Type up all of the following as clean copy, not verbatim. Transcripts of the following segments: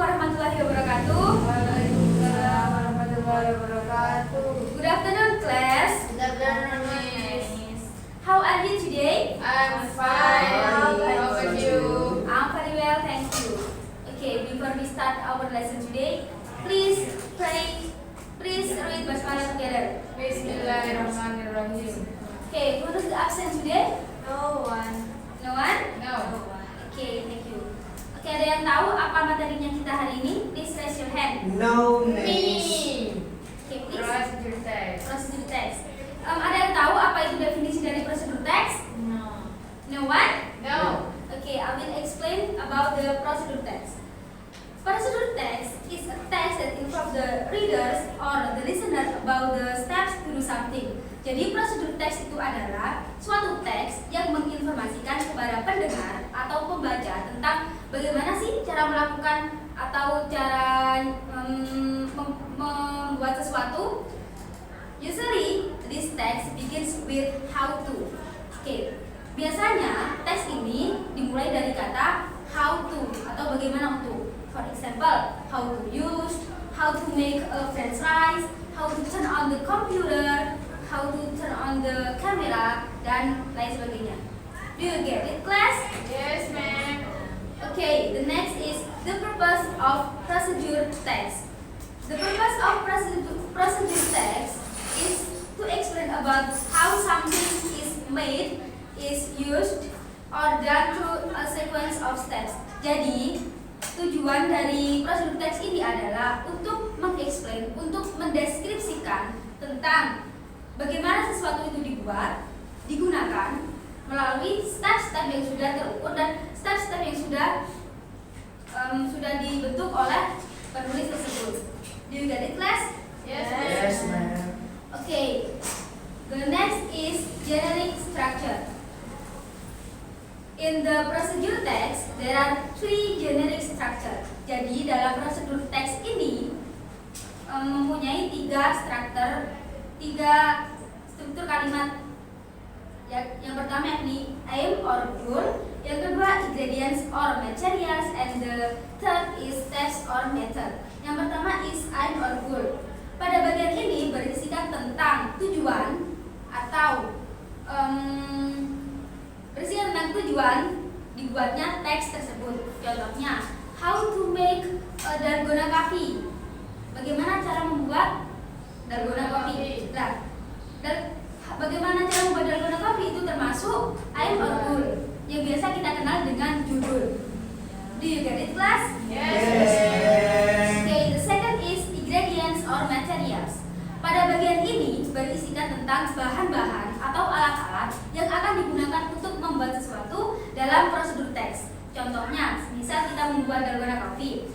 warahmatullahi wabarakatuh. Waalaikumsalam warahmatullahi wabarakatuh. Good afternoon, class. Good afternoon, Miss. How are you today? I'm fine. How about you? I'm very well, thank you. Okay, before we start our lesson today, please pray. Please read basmalah together. Bismillahirrahmanirrahim. Okay, who is absent today? No one. No one? No. Okay, thank you. Okay, ada yang tahu apa materinya kita hari ini? Please raise your hand. No, Me. Okay, please. Procedure text. Prosedur teks. Ada yang tahu apa itu definisi dari prosedur teks? No. No one? No. Okay, I will explain about the procedure text. Procedure text is a text that informs the readers or the listener about the steps to do something. Jadi prosedur teks itu adalah suatu teks yang menginformasikan kepada pendengar atau pembaca tentang bagaimana sih cara melakukan atau cara membuat sesuatu. Usually, this text begins with how to. Okay, biasanya teks ini dimulai dari kata how to atau bagaimana untuk. For example, how to use, how to make a french fries, how to turn on the computer, how to turn on the camera, dan lain sebagainya. Do you get it, class? Yes, ma'am. Okay, the next is the purpose of procedure text. The purpose of procedure text is to explain about how something is made, is used, or done through a sequence of steps. Jadi, tujuan dari prosedur teks ini adalah untuk mengeksplain, untuk mendeskripsikan tentang bagaimana sesuatu itu dibuat, digunakan melalui step-step yang sudah terukur dan step-step yang sudah dibentuk oleh penulis tersebut. Do you get it, class? Yes, ma'am. Okay. The next is generic structure. In the procedure text, there are 3 generic structure. Jadi dalam prosedur teks ini mempunyai 3 struktur kalimat. Yang pertama yakni aim or goal, yang kedua ingredients or materials, and the third is steps or method. Yang pertama is aim or goal. Pada bagian ini berisikan tentang tujuan atau berisikan tentang tujuan dibuatnya teks tersebut. Contohnya, how to make a dalgona coffee. Bagaimana cara membuat dalgona coffee? Nah, bagaimana cara membuat dalgona coffee itu termasuk aim or goal yang biasa kita kenal dengan judul. Do you get it, class? Yes. Okay, the second is ingredients or materials. Pada bagian ini berisikan tentang bahan-bahan atau alat-alat yang akan digunakan untuk membuat sesuatu dalam prosedur teks. Contohnya, misal kita membuat dalgona coffee,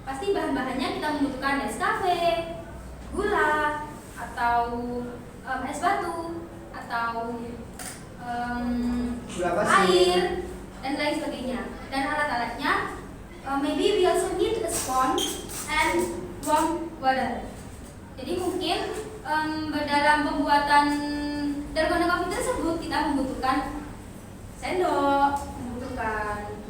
pasti bahan-bahannya kita membutuhkan Nescafe, gula, atau es batu, atau Gula pasir, air, dan lain sebagainya. Dan alat-alatnya, maybe we also need a sponge and warm water. Jadi mungkin dalam pembuatan dalgona coffee tersebut kita membutuhkan sendok, membutuhkan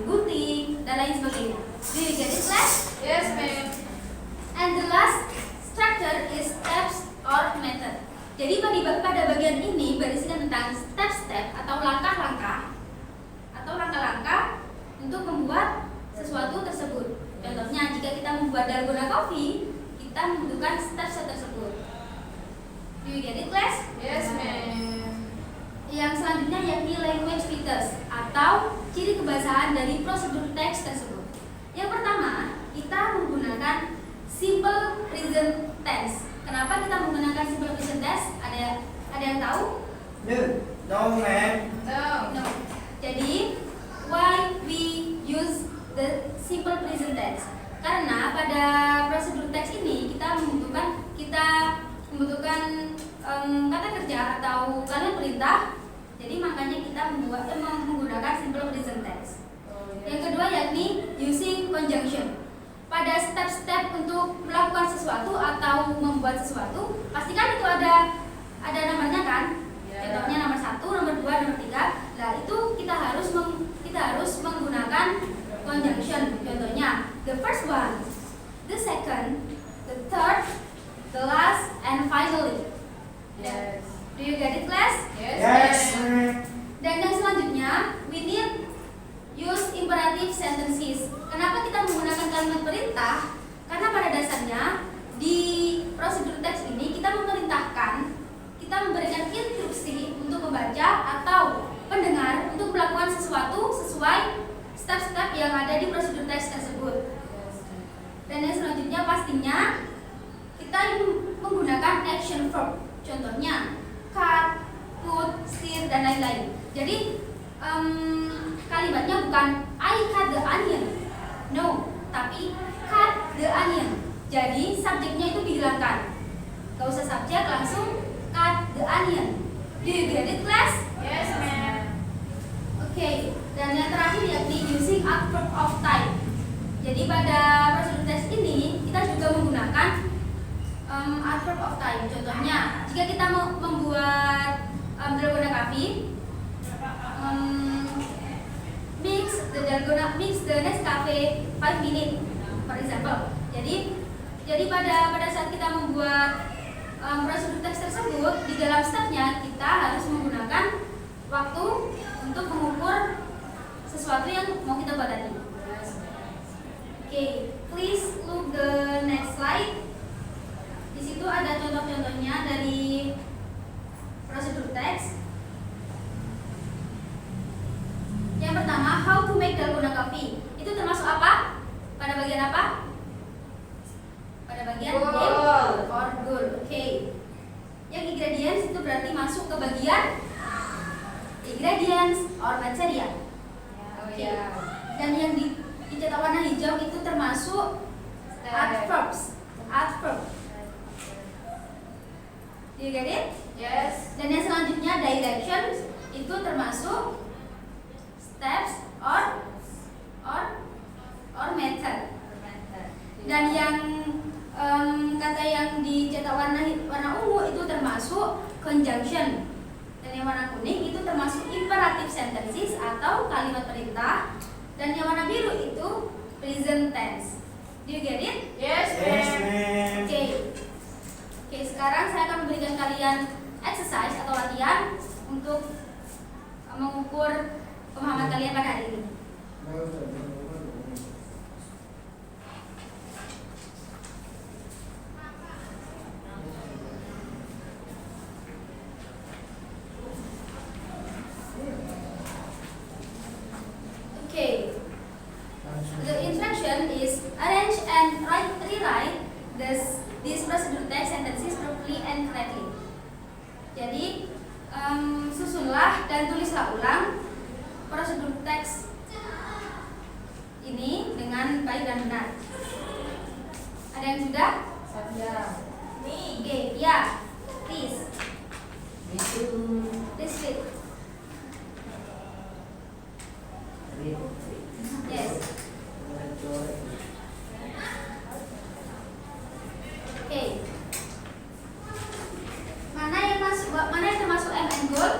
gunting, dan lain sebagainya. Do you get it, class? Yes, ma'am. And the last structure is steps or method. Jadi pada bagian ini berisikan tentang step-step atau langkah-langkah untuk membuat sesuatu tersebut. Contohnya, jika kita membuat dalgona coffee, kita membutuhkan step-step tersebut. Do you get it, class? Yes, ma'am. Yang selanjutnya yakni language features atau ciri kebasahan dari prosedur teks tersebut. Yang pertama, kita menggunakan simple present tense. Kenapa kita menggunakan simple present tense? Ada yang tahu? no, ma'am. No. No. Jadi, why we use the simple present tense? Karena pada prosedur teks ini kita membutuhkan kata kerja atau kalimat perintah. Jadi makanya kita menggunakan simple present tense. Yang kedua yakni using conjunction. Pada step-step untuk melakukan sesuatu atau membuat sesuatu, pastikan itu ada namanya kan? Contohnya nomor 1, nomor 2, nomor 3. Nah, itu kita harus menggunakan conjunction. Contohnya, The first one, the second, the third, the last, and finally. Yes. Do you get it, class? Yes, ma'am. Dan yang selanjutnya, we need use imperative sentences. Kenapa kita menggunakan kalimat perintah? Karena pada dasarnya di prosedur teks ini kita memerintahkan, kita memberikan instruksi untuk membaca atau pendengar untuk melakukan sesuatu sesuai step-step yang ada di prosedur teks tersebut. Dan yang selanjutnya pastinya kita menggunakan action verb. Contohnya cut, put, stir, dan lain-lain. Jadi kalimatnya bukan I cut the onion, no, tapi cut the onion. Jadi subjeknya itu dihilangkan. Gak usah subjek, langsung cut the onion. Do you get it, class? Yes, ma'am. Oke, dan yang terakhir yakni using adverb of type. Jadi pada prosedur teks ini kita juga menggunakan adverb of type. Contohnya, jika kita mau membuat dalgona coffee, mix the Nescafe 5 minutes, for example. Jadi pada saat kita membuat prosedur teks tersebut, di dalam stepnya kita harus menggunakan waktu untuk mengukur sesuatu yang mau kita buat tadi. Okay, please look the next slide. Di situ ada contoh-contohnya dari prosedur teks. Yang pertama, how to make dalgona coffee. Itu termasuk apa? Pada bagian apa? Pada bagian Goal. or goal. Okay. Yang ingredients itu berarti masuk ke bagian ingredients or material. Oh Oke. ya. Dan yang dicetak warna hijau itu termasuk adverbs. Adverb. Do you get it? Yes. Dan yang selanjutnya directions itu termasuk steps or method. Dan yang kata yang dicetak warna ungu itu termasuk conjunction. Dan yang warna kuning itu termasuk imperative sentences atau kalimat perintah. Dan yang warna biru itu present tense. Do you get it? Yes, Yes, ma'am. ma'am. Oke, sekarang saya akan memberikan kalian exercise atau latihan untuk mengukur pemahaman kalian pada hari ini. Okay, the instruction is arrange and rewrite this procedure text sentences properly and correctly. Jadi susunlah dan tulislah ulang prosedur teks ini dengan baik dan benar. Ada yang sudah? Saya. Oke, ya, please. Please read. Yes. Oke. Mana yang termasuk M and goal?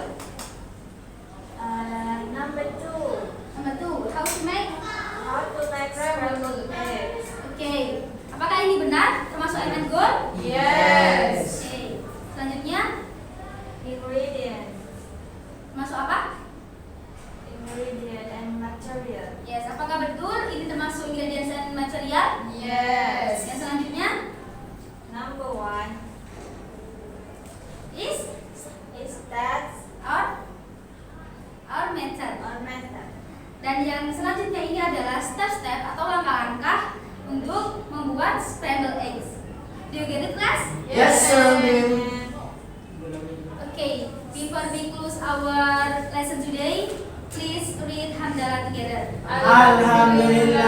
Number 2. Number 2, how to make? How to make scrambled eggs. Oke. Apakah ini benar? Termasuk M and goal? Yes. Oke. Selanjutnya, Ingredients. termasuk apa? Ingredient and material. Yes. Apakah betul ini termasuk ingredients and material? Yes. Yang selanjutnya Number 1 is stats or method. or method. Dan yang selanjutnya ini adalah step-step atau langkah-langkah untuk membuat scrambled eggs. Do you get it, class? Yes, sir, ma'am. Okay, before we close our lesson today, please read Hamdalah together. Alhamdulillah.